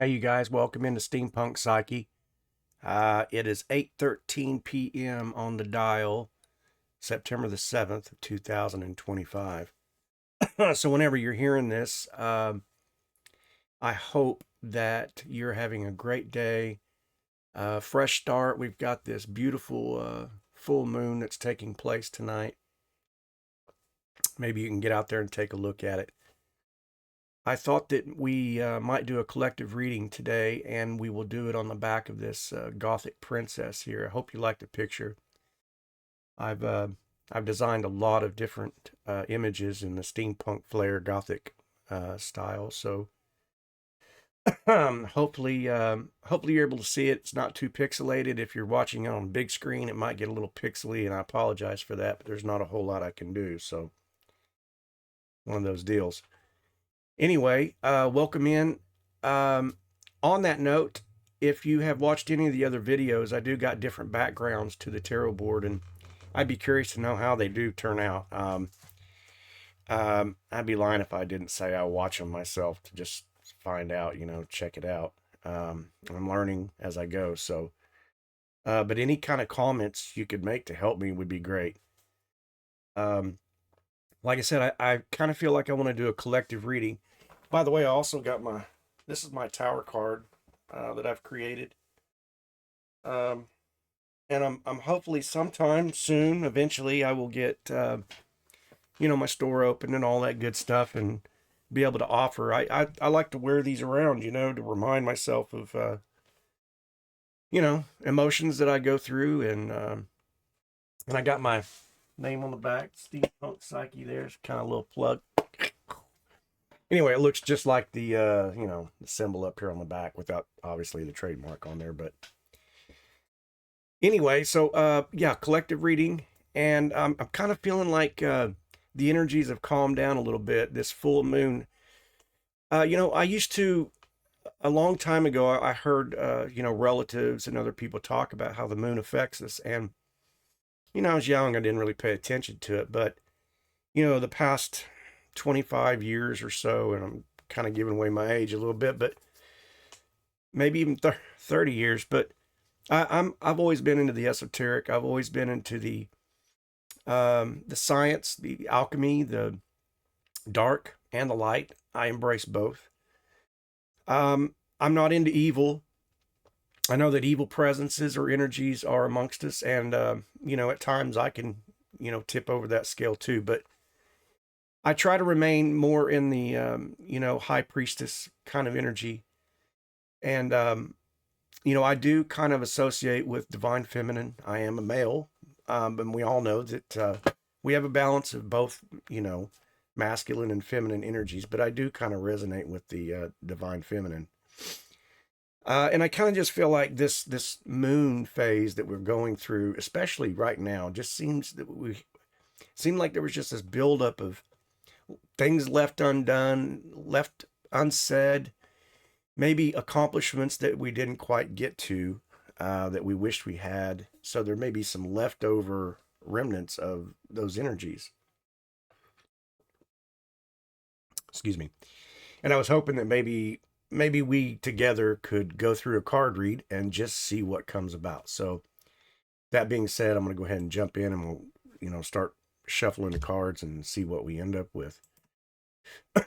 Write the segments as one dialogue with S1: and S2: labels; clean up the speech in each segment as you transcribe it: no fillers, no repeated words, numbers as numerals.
S1: Hey, you guys, welcome into Steampunk Psyche. It is 8:13 p.m. on the dial, September the 7th of 2025. So whenever you're hearing this, I hope that you're having a great day. Fresh start. We've got this beautiful full moon that's taking place tonight. Maybe you can get out there and take a look at it. I thought that we might do a collective reading today, and we will do it on the back of this Gothic princess here. I hope you like the picture. I've uh, I've designed a lot of different images in the steampunk flare Gothic style, so hopefully you're able to see it. It's not too pixelated. If you're watching it on big screen, it might get a little pixely, and I apologize for that. But there's not a whole lot I can do, so one of those deals. Anyway, welcome in. On that note, if you have watched any of the other videos, I do got different backgrounds to the tarot board, and I'd be curious to know how they do turn out. I'd be lying if I didn't say I watch them myself to just find out, check it out. I'm learning as I go, so. But any kind of comments you could make to help me would be great. Like I said, I kind of feel like I want to do a collective reading. By the way, I also got this is my tower card that I've created. Um, and I'm hopefully sometime soon, eventually, I will get, my store open and all that good stuff and be able to offer. I like to wear these around, to remind myself of, emotions that I go through. And I got my name on the back, Steampunk Psyche there. It's kind of a little plug. Anyway, it looks just like the symbol up here on the back without obviously the trademark on there. But anyway, so yeah, collective reading. And I'm kind of feeling like the energies have calmed down a little bit. This full moon. I used to, a long time ago, I heard, relatives and other people talk about how the moon affects us. And, I was young, I didn't really pay attention to it. But, the past 25 years or so, and I'm kind of giving away my age a little bit, but maybe even 30 years. But I've always been into the esoteric. I've always been into the science, the alchemy, the dark and the light. I embrace both. I'm not into evil. I know that evil presences or energies are amongst us, and at times I can, tip over that scale too. But I try to remain more in the, high priestess kind of energy, and I do kind of associate with divine feminine. I am a male, and we all know that we have a balance of both, masculine and feminine energies. But I do kind of resonate with the divine feminine. And I kind of just feel like this moon phase that we're going through, especially right now, just seemed like there was just this buildup of things left undone, left unsaid, maybe accomplishments that we didn't quite get to, that we wished we had. So there may be some leftover remnants of those energies. Excuse me. And I was hoping that maybe we together could go through a card read and just see what comes about. So that being said, I'm going to go ahead and jump in and we'll, start shuffling the cards and see what we end up with.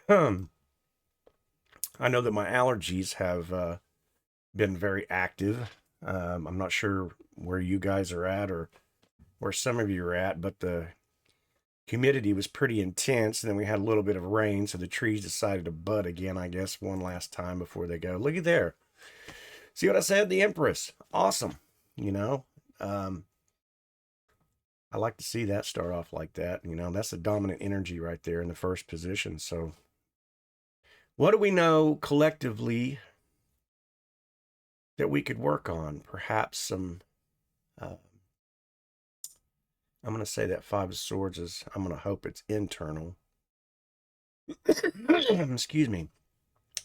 S1: I know that my allergies have been very active. I'm not sure where you guys are at or where some of you are at, but the humidity was pretty intense. And then we had a little bit of rain, so the trees decided to bud again, I guess, one last time before they go. Look at there. See what I said? The Empress. Awesome. Um, I like to see that start off like that. That's the dominant energy right there in the first position. So, what do we know collectively that we could work on? Perhaps some. I'm going to say that Five of Swords is, I'm going to hope it's internal. Excuse me.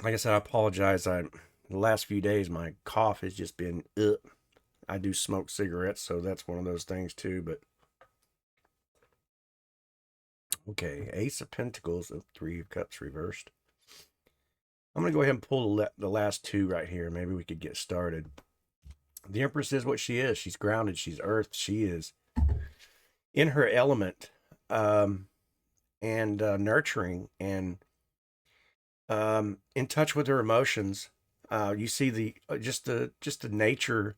S1: Like I said, I apologize. The last few days, my cough has just been, I do smoke cigarettes, so that's one of those things too. But okay, Ace of Pentacles, Three of Cups reversed. I'm going to go ahead and pull the last two right here. Maybe we could get started. The Empress is what she is. She's grounded. She's earth. She is in her element, and nurturing, and in touch with her emotions. You see the just the nature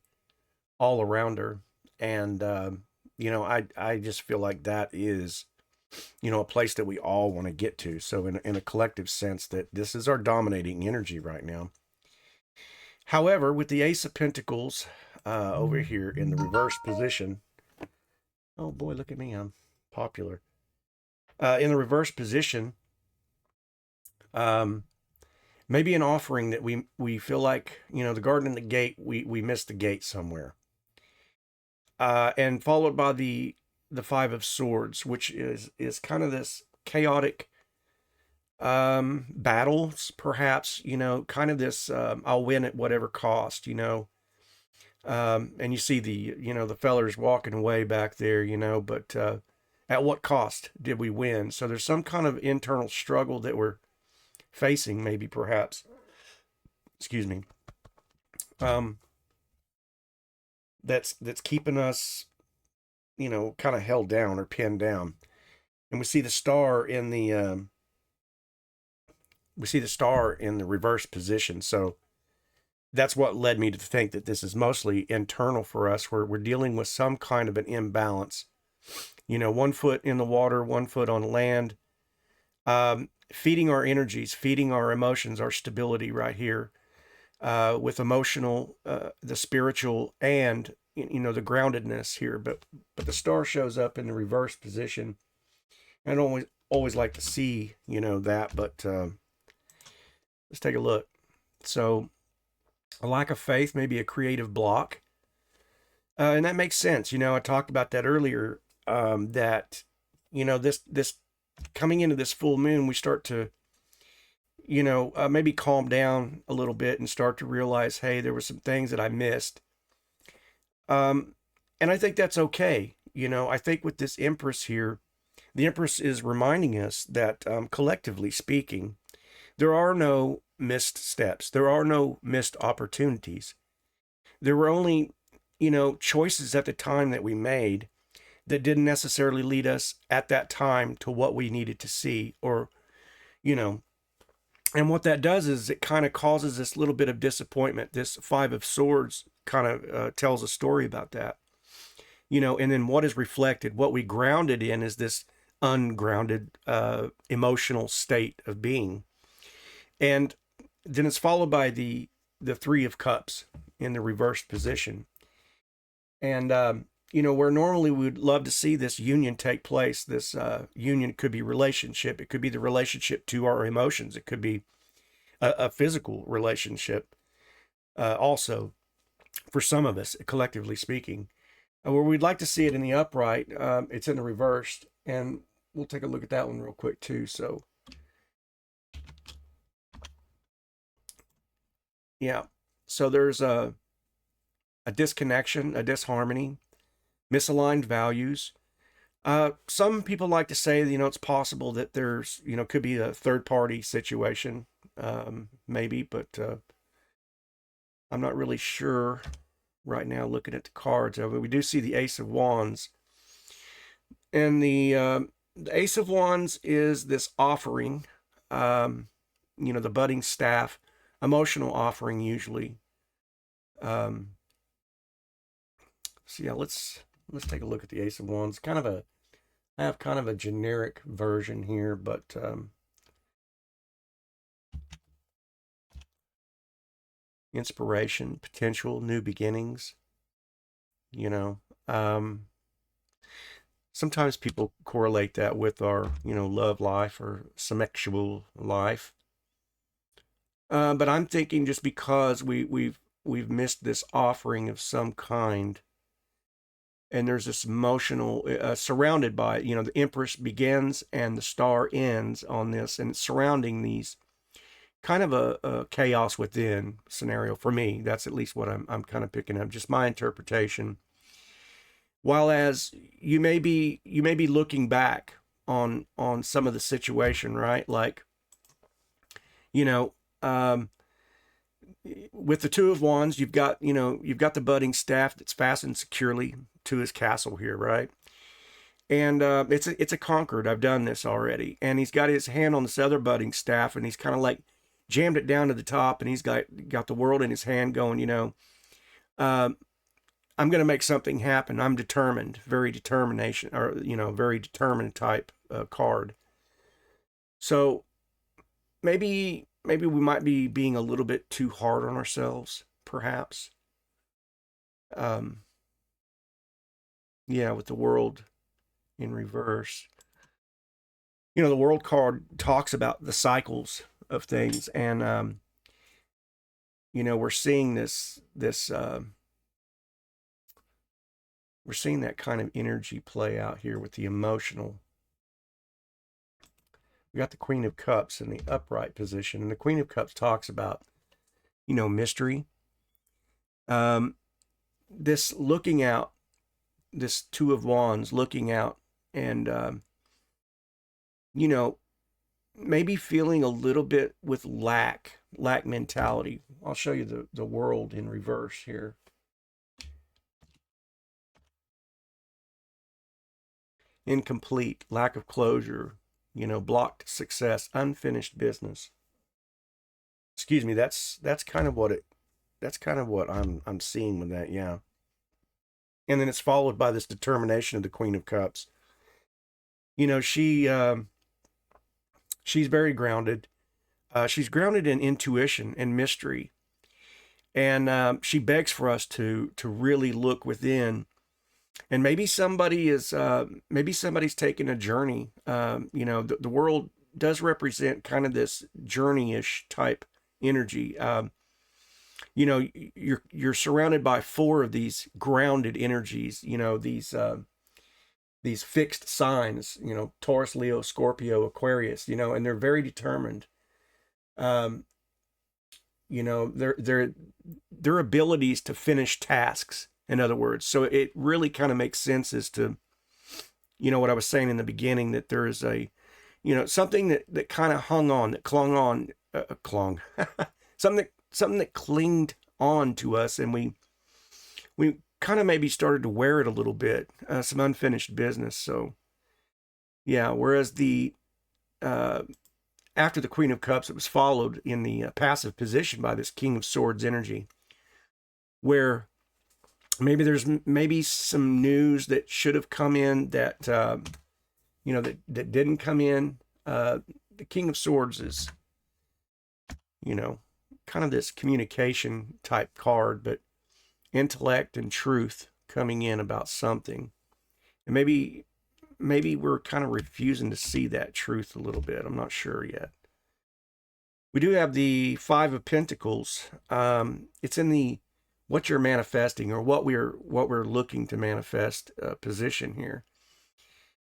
S1: all around her, and I just feel like that is a place that we all want to get to. So in a collective sense, that this is our dominating energy right now. However, with the Ace of Pentacles over here in the reverse position, oh boy, look at me, I'm popular. In the reverse position, um, maybe an offering that we feel like, the garden and the gate, we missed the gate somewhere. And followed by the Five of Swords, which is kind of this chaotic battles, perhaps, kind of this I'll win at whatever cost, and you see the fellers walking away back there, but at what cost did we win? So there's some kind of internal struggle that we're facing, maybe, perhaps, excuse me, um, that's keeping us, kind of held down or pinned down. And we see the star in the reverse position. So that's what led me to think that this is mostly internal for us, where we're dealing with some kind of an imbalance. 1 foot in the water, 1 foot on land, feeding our energies, feeding our emotions, our stability right here, with emotional, the spiritual, and the groundedness here. But the star shows up in the reverse position. I don't always like to see that, but let's take a look. So a lack of faith, maybe a creative block, and that makes sense. I talked about that earlier. That this coming into this full moon, we start to maybe calm down a little bit and start to realize, hey, there were some things that I missed. And I think that's okay. I think with this Empress here, the Empress is reminding us that, collectively speaking, there are no missed steps. There are no missed opportunities. There were only, choices at the time that we made that didn't necessarily lead us at that time to what we needed to see, or, and what that does is it kind of causes this little bit of disappointment. This Five of Swords kind of tells a story about that, and then what is reflected, what we grounded in, is this ungrounded, emotional state of being. And then it's followed by the Three of Cups in the reversed position. And, where normally we would love to see this union take place, this union could be relationship. It could be the relationship to our emotions. It could be a physical relationship, also, for some of us, collectively speaking. Where we'd like to see it in the upright, it's in the reversed. And we'll take a look at that one real quick, too. So, yeah. So there's a disconnection, a disharmony, misaligned values. Some people like to say, it's possible that there's, could be a third party situation, maybe, but I'm not really sure right now looking at the cards. We do see the Ace of Wands. And the Ace of Wands is this offering, the budding staff, emotional offering usually. So yeah, let's take a look at the Ace of Wands. I have kind of a generic version here, but inspiration, potential, new beginnings. Sometimes people correlate that with our, love life or sexual life. But I'm thinking, just because we've missed this offering of some kind, and there's this emotional, surrounded by, the Empress begins and the star ends on this, and it's surrounding these kind of a chaos within scenario for me. That's at least what I'm kind of picking up, just my interpretation. While as you may be looking back on some of the situation, right? Like, Um, with the Two of Wands, you've got the budding staff that's fastened securely to his castle here, right? And it's a Concord. I've done this already, and he's got his hand on this other budding staff, and he's kind of like jammed it down to the top, and he's got the world in his hand, going, uh, I'm going to make something happen. I'm determined, very determination, or very determined type card. So maybe we might be being a little bit too hard on ourselves, perhaps. Um, yeah, with the world in reverse. The world card talks about the cycles of things, and we're seeing we're seeing that kind of energy play out here with the emotional. We got the Queen of Cups in the upright position, and the Queen of Cups talks about mystery. Um, this looking out, this Two of Wands looking out, and you know maybe feeling a little bit with lack mentality. I'll show you the world in reverse here. Incomplete, lack of closure, blocked success, unfinished business. Excuse me, that's kind of what I'm seeing with that, yeah. And then it's followed by this determination of the Queen of Cups. She's very grounded. She's grounded in intuition and mystery, and she begs for us to really look within. And maybe somebody's taking a journey. The world does represent kind of this journey-ish type energy. You're surrounded by four of these grounded energies. These fixed signs. Taurus, Leo, Scorpio, Aquarius. And they're very determined. Um, their abilities to finish tasks, in other words. So it really kind of makes sense as to what I was saying in the beginning, that there is a something that kind of hung on, that clung on, clung something that clinged on to us, and we kind of maybe started to wear it a little bit, some unfinished business. So yeah, whereas the after the Queen of Cups, it was followed in the passive position by this King of Swords energy, where maybe there's maybe some news that should have come in that that didn't come in. The King of Swords is kind of this communication type card, but intellect and truth coming in about something, and maybe we're kind of refusing to see that truth a little bit. I'm not sure yet. We do have the Five of Pentacles. It's in the what you're manifesting, or what we're looking to manifest position here.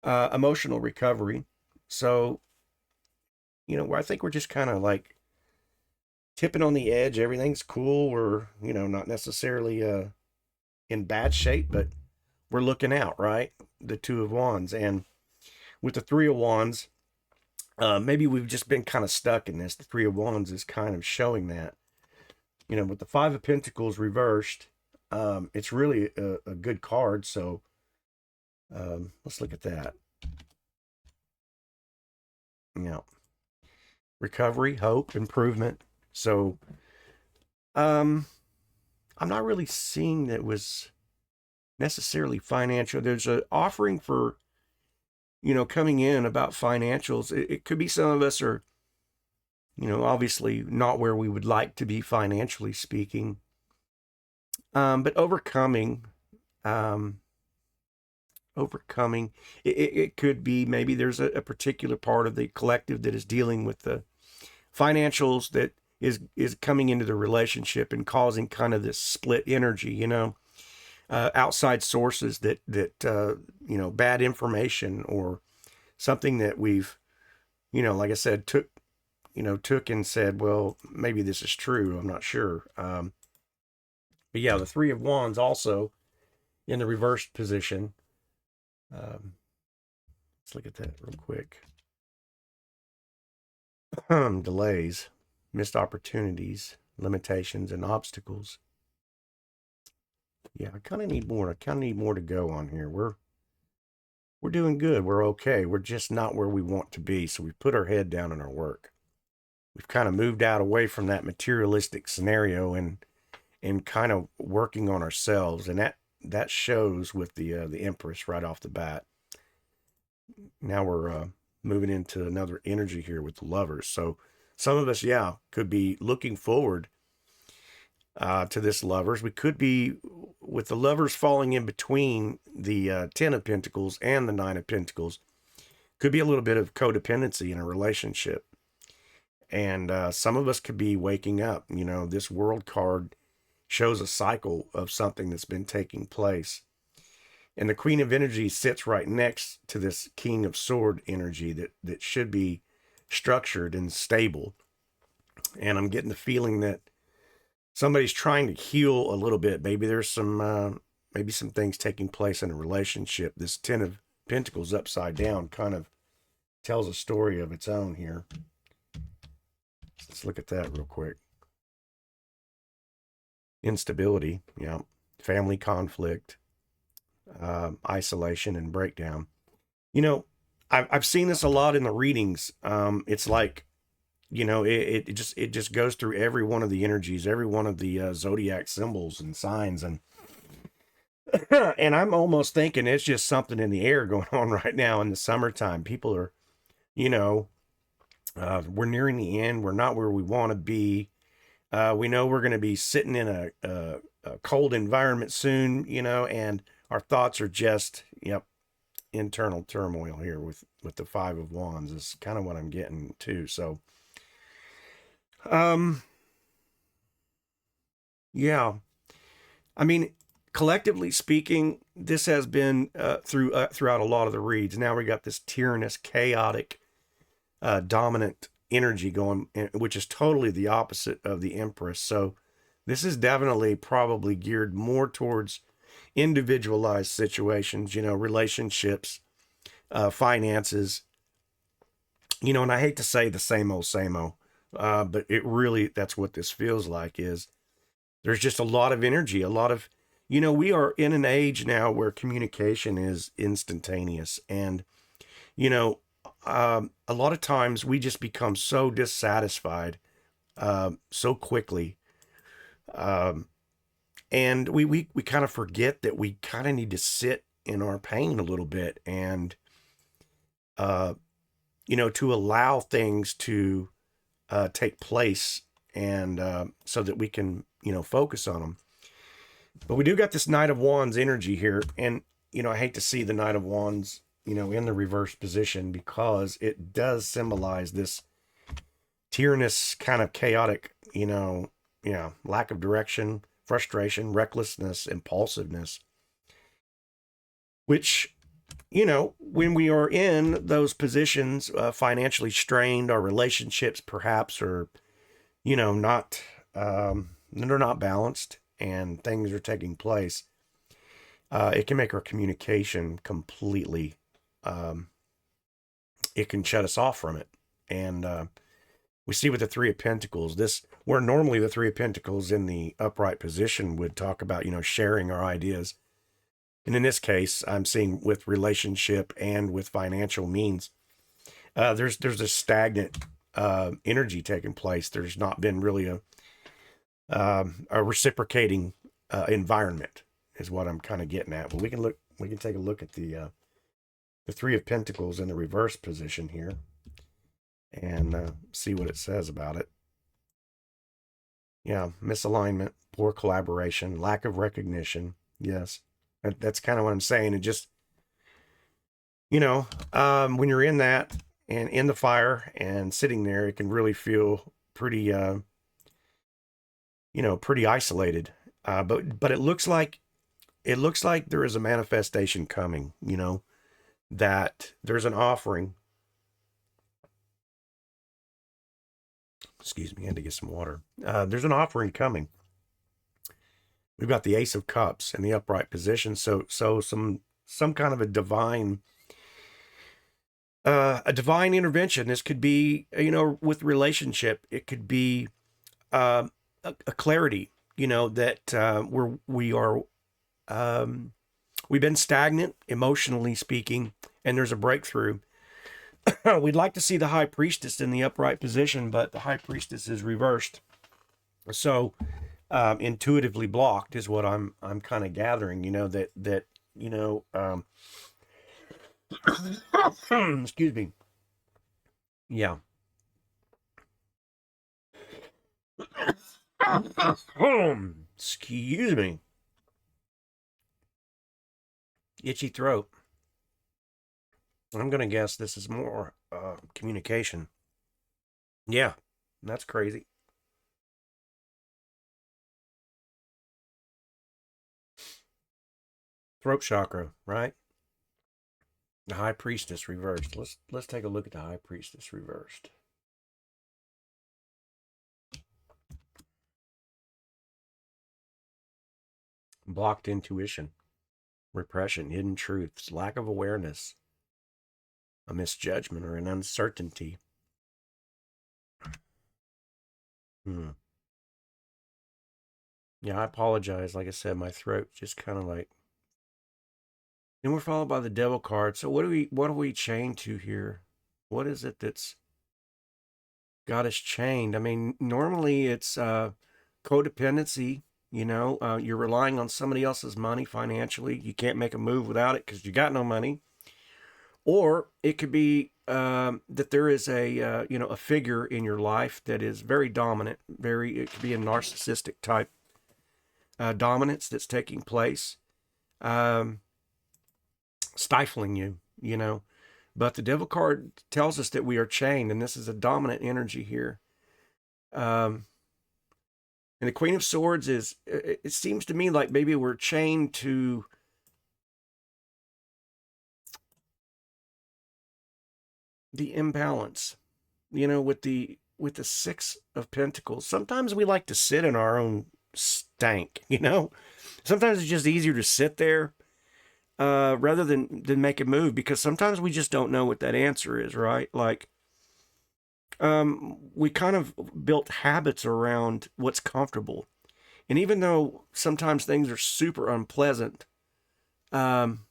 S1: Emotional recovery. So, I think we're just kind of like tipping on the edge. Everything's cool. We're, not necessarily in bad shape, but we're looking out, right? The Two of Wands. And with the Three of Wands, maybe we've just been kind of stuck in this. The Three of Wands is kind of showing that. With the Five of Pentacles reversed, it's really a good card. So let's look at that. Recovery, hope, improvement. So I'm not really seeing that it was necessarily financial. There's an offering for, coming in about financials. It could be some of us are, obviously not where we would like to be financially speaking. But overcoming, it could be maybe there's a particular part of the collective that is dealing with the financials that is coming into the relationship and causing kind of this split energy, outside sources that bad information, or something that we've, like I said, took and said, well, maybe this is true. I'm not sure. But yeah, the Three of Wands also in the reversed position. Let's look at that real quick. Delays. missed opportunities, limitations, and obstacles. Yeah, I kind of need more. I kind of need more to go on here. We're doing good. We're okay. We're just not where we want to be. So we put our head down in our work. We've kind of moved out away from that materialistic scenario and kind of working on ourselves, and that shows with the Empress right off the bat. Now we're moving into another energy here with the Lovers. So some of us, yeah, could be looking forward to this Lovers. We could be with the Lovers falling in between the Ten of Pentacles and the Nine of Pentacles. Could be a little bit of codependency in a relationship. And some of us could be waking up. You know, this World card shows a cycle of something that's been taking place. And the Queen of Energy sits right next to this King of Sword energy that should be structured and stable. And I'm getting the feeling that somebody's trying to heal a little bit. Maybe there's some things taking place in a relationship. This Ten of Pentacles upside down kind of tells a story of its own here. Let's look at that real quick. Instability, yeah. Family conflict, isolation, and breakdown. You know, I've seen this a lot in the readings. It's like, you know, it just goes through every one of the energies, every one of the zodiac symbols and signs, and and I'm almost thinking it's just something in the air going on right now in the summertime. People are, you know, we're nearing the end. We're not where we want to be. We know we're going to be sitting in a cold environment soon, you know, and our thoughts are just, yep, internal turmoil here with the Five of Wands is kind of what I'm getting to. So, yeah, I mean, collectively speaking, this has been throughout a lot of the reads. Now we got this tyrannous, chaotic, dominant energy going, which is totally the opposite of the Empress. So this is definitely probably geared more towards individualized situations, you know, relationships, finances, you know, and I hate to say the same old, but it really, that's what this feels like is there's just a lot of energy, a lot of, you know, we are in an age now where communication is instantaneous. And, you know, a lot of times we just become so dissatisfied so quickly. And we kind of forget that we kind of need to sit in our pain a little bit and, you know, to allow things to take place and so that we can, you know, focus on them. But we do got this Knight of Wands energy here. And, you know, I hate to see the Knight of Wands, you know, in the reverse position because it does symbolize this tyrannous kind of chaotic, you know, lack of direction, frustration, recklessness, impulsiveness, which, you know, when we are in those positions, financially strained, our relationships perhaps are, you know, not, they're not balanced and things are taking place. It can make our communication completely, it can shut us off from it. And we see with the Three of Pentacles, this, where normally the Three of Pentacles in the upright position would talk about, you know, sharing our ideas. And in this case, I'm seeing with relationship and with financial means, there's a stagnant energy taking place. There's not been really a reciprocating environment is what I'm kind of getting at. But we can take a look at the Three of Pentacles in the reverse position here and see what it says about it. Yeah, misalignment, poor collaboration, lack of recognition. Yes, that's kind of what I'm saying. It just, you know, when you're in that and in the fire and sitting there, it can really feel pretty, you know, pretty isolated. But it looks like there is a manifestation coming. You know, that there's an offering. Excuse me, I had to get some water. There's an offering coming. We've got the Ace of Cups in the upright position. So some kind of a divine A divine intervention. This could be, with relationship. It could be a clarity, that we are, we've been stagnant emotionally speaking, and there's a breakthrough. We'd like to see the high priestess in the upright position, but the high priestess is reversed. So intuitively blocked is what I'm kind of gathering. That you know. Excuse me. Yeah. Excuse me. Itchy throat. I'm gonna guess this is more communication. Yeah, that's crazy. Throat chakra, right? The high priestess reversed. Let's take a look at the high priestess reversed. Blocked intuition, repression, hidden truths, lack of awareness, a misjudgment, or an uncertainty. Hmm. Yeah, I apologize. Like I said, my throat just kind of like. Then we're followed by the devil card. So what do we chain to here? What is it that's got us chained? I mean, normally it's codependency. You're relying on somebody else's money financially. You can't make a move without it because you got no money. Or it could be that there is a figure in your life that is very dominant. It could be a narcissistic type dominance that's taking place, um, stifling you. But the devil card tells us that we are chained, and this is a dominant energy here. Um, and the Queen of Swords is, it seems to me like maybe we're chained to the imbalance, with the Six of Pentacles. Sometimes we like to sit in our own stank. Sometimes it's just easier to sit there rather than make a move, because sometimes we just don't know what that answer is, right? Like, we kind of built habits around what's comfortable. And even though sometimes things are super unpleasant, um,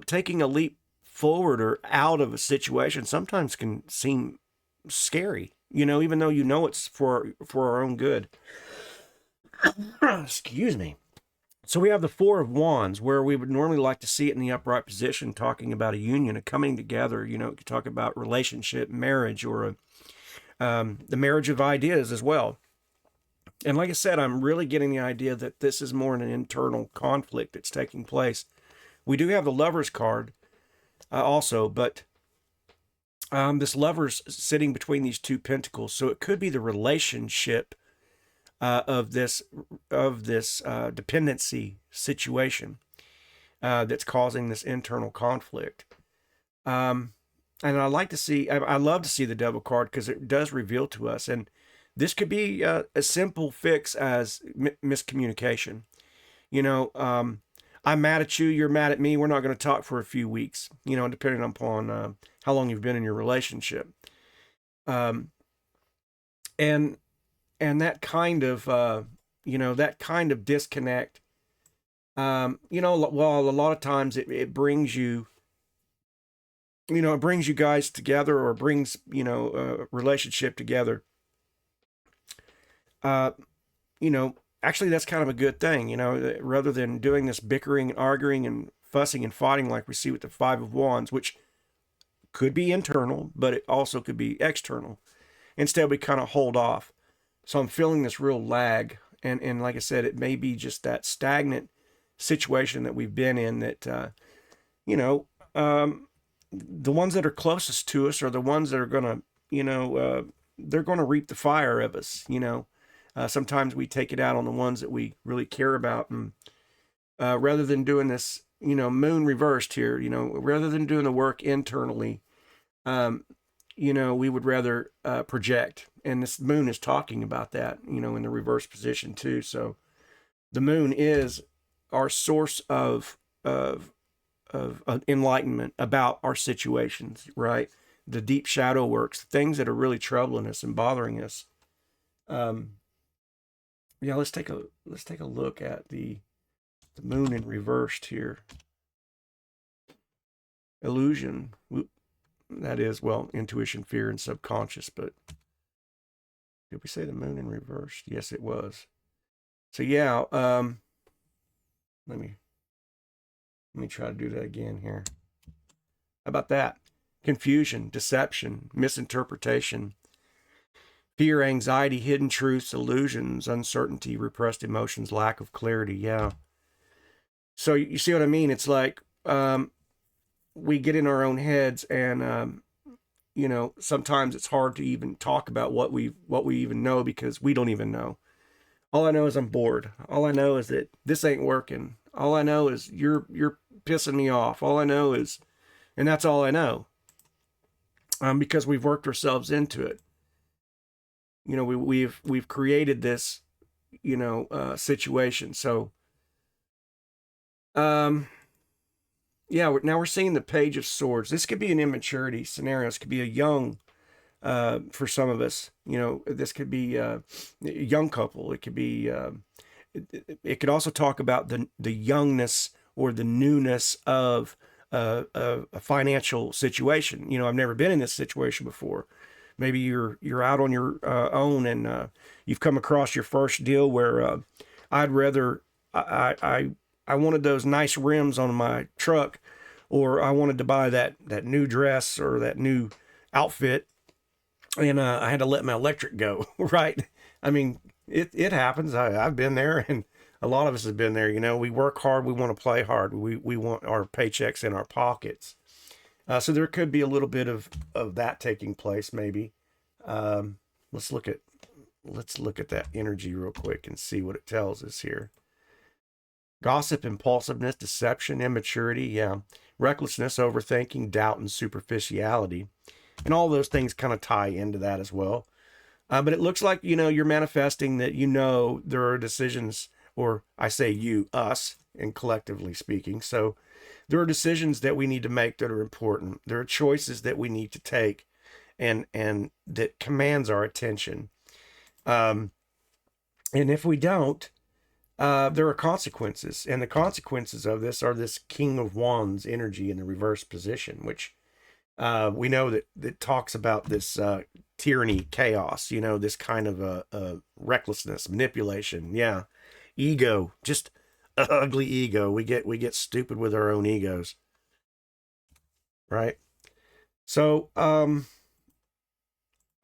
S1: taking a leap forward or out of a situation sometimes can seem scary, even though it's for our own good. Excuse me. So we have the Four of Wands, where we would normally like to see it in the upright position, talking about a union, a coming together. You could talk about relationship, marriage, or the marriage of ideas as well. And like I said, I'm really getting the idea that this is more an internal conflict that's taking place. We do have the Lover's card also, but this Lover's sitting between these two pentacles, so it could be the relationship of this dependency situation that's causing this internal conflict. And I love to see the Devil card because it does reveal to us, and this could be a simple fix as miscommunication. I'm mad at you, you're mad at me, we're not going to talk for a few weeks, depending upon how long you've been in your relationship. Um, and that kind of disconnect, well, a lot of times it brings you, it brings you guys together, or brings, a relationship together. Uh, Actually, that's kind of a good thing, rather than doing this bickering and arguing and fussing and fighting like we see with the Five of Wands, which could be internal, but it also could be external. Instead, we kind of hold off. So I'm feeling this real lag. And like I said, it may be just that stagnant situation that we've been in that, you know, um, the ones that are closest to us are the ones that are going to, they're going to reap the fire of us. Sometimes we take it out on the ones that we really care about. And rather than doing this, moon reversed here, rather than doing the work internally, um, we would rather project. And this moon is talking about that, in the reverse position too. So the moon is our source of enlightenment about our situations, right? The deep shadow works, things that are really troubling us and bothering us. Um, yeah, let's take a look at the moon in reversed here. Illusion. That is, well, intuition, fear, and subconscious. But did we say the moon in reversed? Yes, it was. So yeah, let me try to do that again here. How about that? Confusion, deception, misinterpretation, fear, anxiety, hidden truths, illusions, uncertainty, repressed emotions, lack of clarity. Yeah. So you see what I mean? It's like we get in our own heads, and sometimes it's hard to even talk about what we even know, because we don't even know. All I know is I'm bored. All I know is that this ain't working. All I know is you're pissing me off. All I know is, and that's all I know. Because we've worked ourselves into it. We've created this, situation. So, yeah, now we're seeing the Page of Swords. This could be an immaturity scenario. This could be a young, for some of us. This could be a young couple. It could be. It could also talk about the youngness or the newness of a financial situation. I've never been in this situation before. Maybe you're out on your own, and you've come across your first deal where I'd rather I wanted those nice rims on my truck, or I wanted to buy that new dress or that new outfit, and I had to let my electric go. Right? I mean, it happens. I've been there, and a lot of us have been there. We work hard, we want to play hard, we want our paychecks in our pockets. So there could be a little bit of that taking place, maybe. Um, let's look at that energy real quick and see what it tells us here. Gossip, impulsiveness, deception, immaturity, yeah, recklessness, overthinking, doubt, and superficiality, and all those things kind of tie into that as well. But it looks like you're manifesting that there are decisions, or I say you, us, and collectively speaking. So there are decisions that we need to make that are important. There are choices that we need to take, and that commands our attention. And if we don't, there are consequences, and the consequences of this are this King of Wands energy in the reverse position, which we know that talks about this tyranny, chaos. This kind of a recklessness, manipulation. Yeah, ego, just ugly ego. We get stupid with our own egos, right? So I'm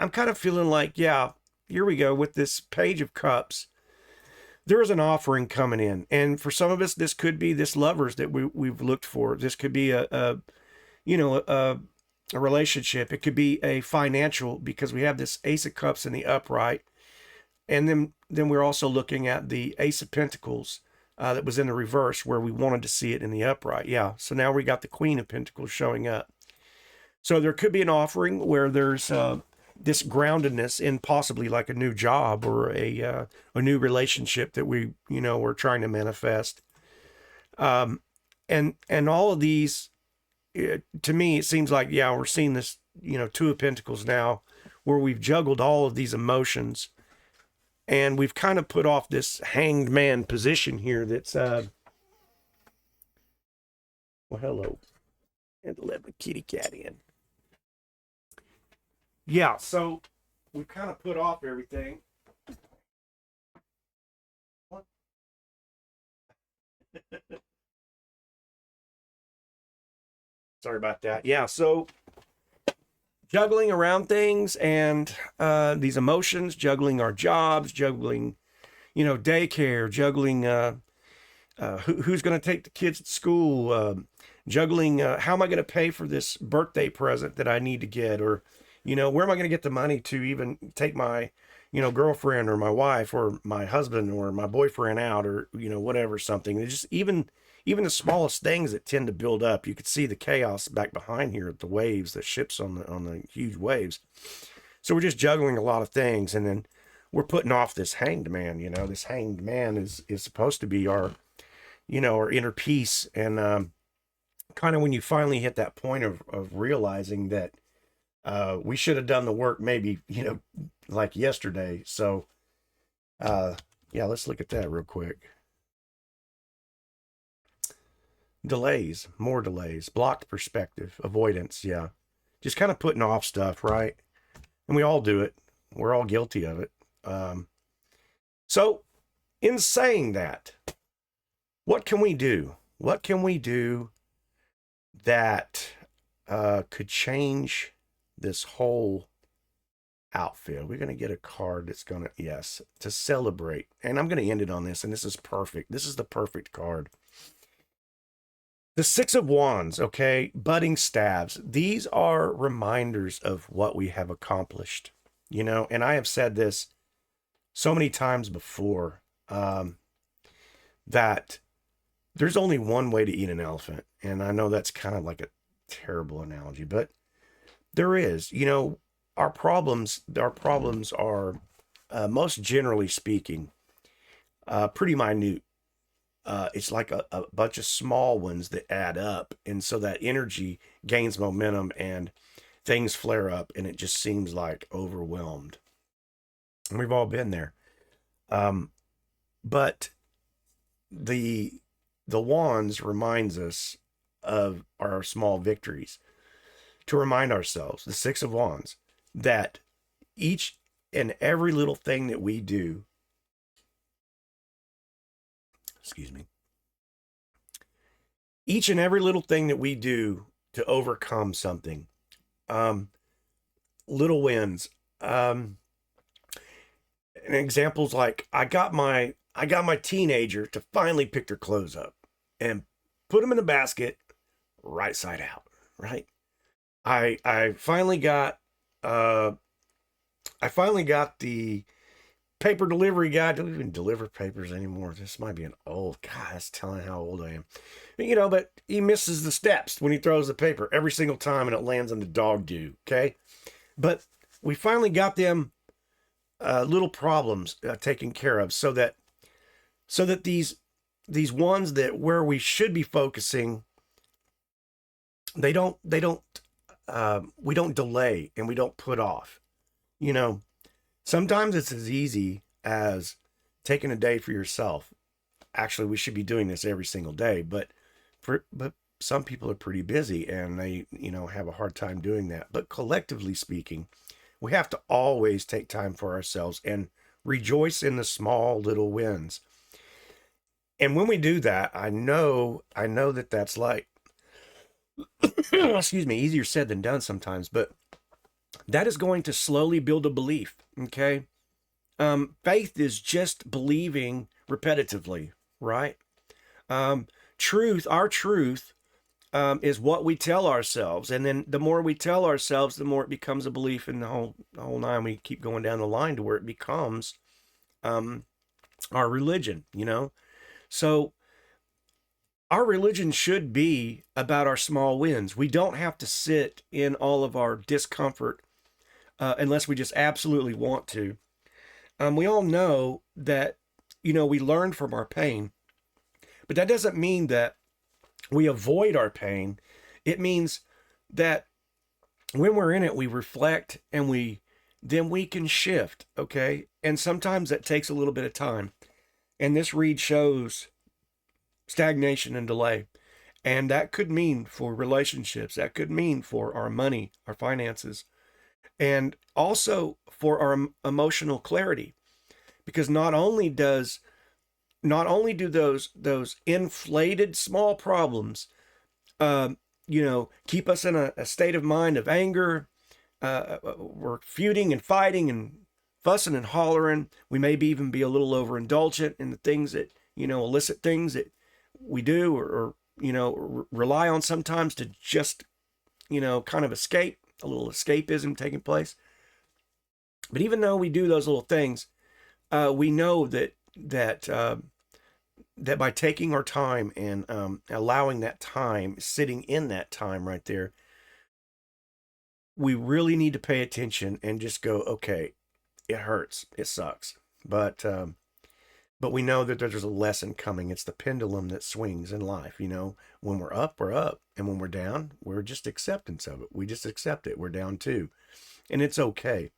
S1: kind of feeling like, yeah, here we go with this Page of Cups. There is an offering coming in, and for some of us, this could be this lovers that we've looked for. This could be a relationship. It could be a financial, because we have this Ace of Cups in the upright, and then we're also looking at the Ace of Pentacles that was in the reverse, where we wanted to see it in the upright. Yeah, so now we got the Queen of Pentacles showing up. So there could be an offering where there's this groundedness in possibly like a new job, or a new relationship that we're trying to manifest. And all of these, to me, it seems like, yeah, we're seeing this, Two of Pentacles now, where we've juggled all of these emotions, and we've kind of put off this Hanged Man position here. That's well, hello, and let the kitty cat in. Yeah, so we've kind of put off everything. Sorry about that. Yeah, so juggling around things, and these emotions, juggling our jobs, juggling, daycare, juggling who's going to take the kids to school, juggling how am I going to pay for this birthday present that I need to get, or where am I going to get the money to even take my girlfriend or my wife or my husband or my boyfriend out, or whatever, something. It's just even the smallest things that tend to build up. You could see the chaos back behind here at the waves, the ships on the huge waves. So we're just juggling a lot of things, and then we're putting off this Hanged Man. This Hanged Man is supposed to be our our inner peace, and kind of when you finally hit that point of realizing that we should have done the work maybe, like yesterday. So, yeah, let's look at that real quick. Delays, more delays, blocked perspective, avoidance. Yeah. Just kind of putting off stuff, right? And we all do it. We're all guilty of it. So, in saying that, what can we do? What can we do that could change this whole outfit? We're going to get a card that's going to, yes, to celebrate. And I'm going to end it on this, and this is perfect. This is the perfect card. The Six of Wands, okay? Budding staves. These are reminders of what we have accomplished, and I have said this so many times before, that there's only one way to eat an elephant. And I know that's kind of like a terrible analogy, but there is. Our problems are, most generally speaking, pretty minute. It's like a bunch of small ones that add up. And so that energy gains momentum and things flare up, and it just seems like overwhelmed. And we've all been there. But the wands reminds us of our small victories, to remind ourselves, the Six of Wands, that each and every little thing that we do, each and every little thing that we do to overcome something, little wins, and examples like I got my teenager to finally pick their clothes up and put them in the basket right side out, right? I finally got the paper delivery guy. Don't even deliver papers anymore. This might be an old guy. That's telling how old I am. But he misses the steps when he throws the paper every single time, and it lands on the dog do. Okay, but we finally got them little problems taken care of, so that these ones that where we should be focusing, we don't delay and we don't put off. Sometimes it's as easy as taking a day for yourself. Actually, we should be doing this every single day, but some people are pretty busy and they, have a hard time doing that. But collectively speaking, we have to always take time for ourselves and rejoice in the small little wins. And when we do that, I know that that's like, excuse me, easier said than done sometimes, but that is going to slowly build a belief. Okay. Faith is just believing repetitively, right? Our truth, is what we tell ourselves. And then the more we tell ourselves, the more it becomes a belief in the whole nine. We keep going down the line to where it becomes, our religion, So our religion should be about our small wins. We don't have to sit in all of our discomfort, unless we just absolutely want to. We all know that, we learn from our pain, but that doesn't mean that we avoid our pain. It means that when we're in it, we reflect and then we can shift. Okay. And sometimes that takes a little bit of time. And this read shows stagnation and delay. And that could mean for relationships, that could mean for our money, our finances, and also for our emotional clarity. Because not only do those inflated small problems, keep us in a state of mind of anger. We're feuding and fighting and fussing and hollering. We may even be a little overindulgent in the things that, illicit things that we do or rely on sometimes to just, kind of escape, a little escapism taking place. But even though we do those little things, we know that by taking our time and allowing that time, sitting in that time right there, we really need to pay attention and just go, okay, it hurts, it sucks, but but we know that there's a lesson coming. It's the pendulum that swings in life. When we're up, we're up. And when we're down, we're just acceptance of it. We just accept it. We're down too. And it's okay.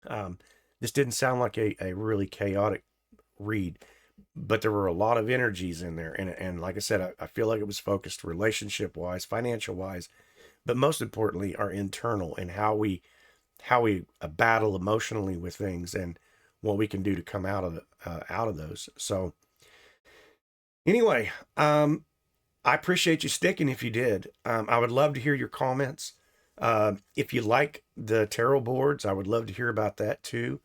S1: Um, this didn't sound like a really chaotic read, but there were a lot of energies in there. And like I said, I feel like it was focused relationship wise, financial wise, but most importantly, our internal and how we battle emotionally with things and what we can do to come out of those. So anyway, I appreciate you sticking if you did. I would love to hear your comments. If you like the tarot boards, I would love to hear about that too.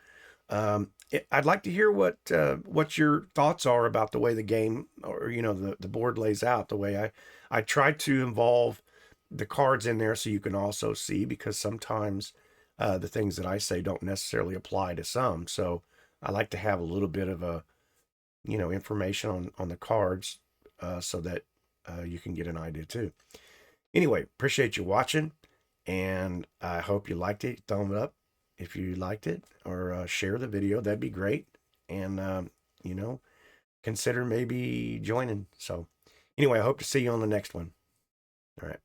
S1: I'd like to hear what your thoughts are about the way the game, or the board lays out. The way I tried to involve the cards in there so you can also see, because sometimes the things that I say don't necessarily apply to some. So I like to have a little bit of a information on the cards, so that you can get an idea too. Anyway, appreciate you watching, and I hope you liked it. Thumb it up if you liked it, or share the video. That'd be great. And you know, consider maybe joining. So anyway, I hope to see you on the next one. All right.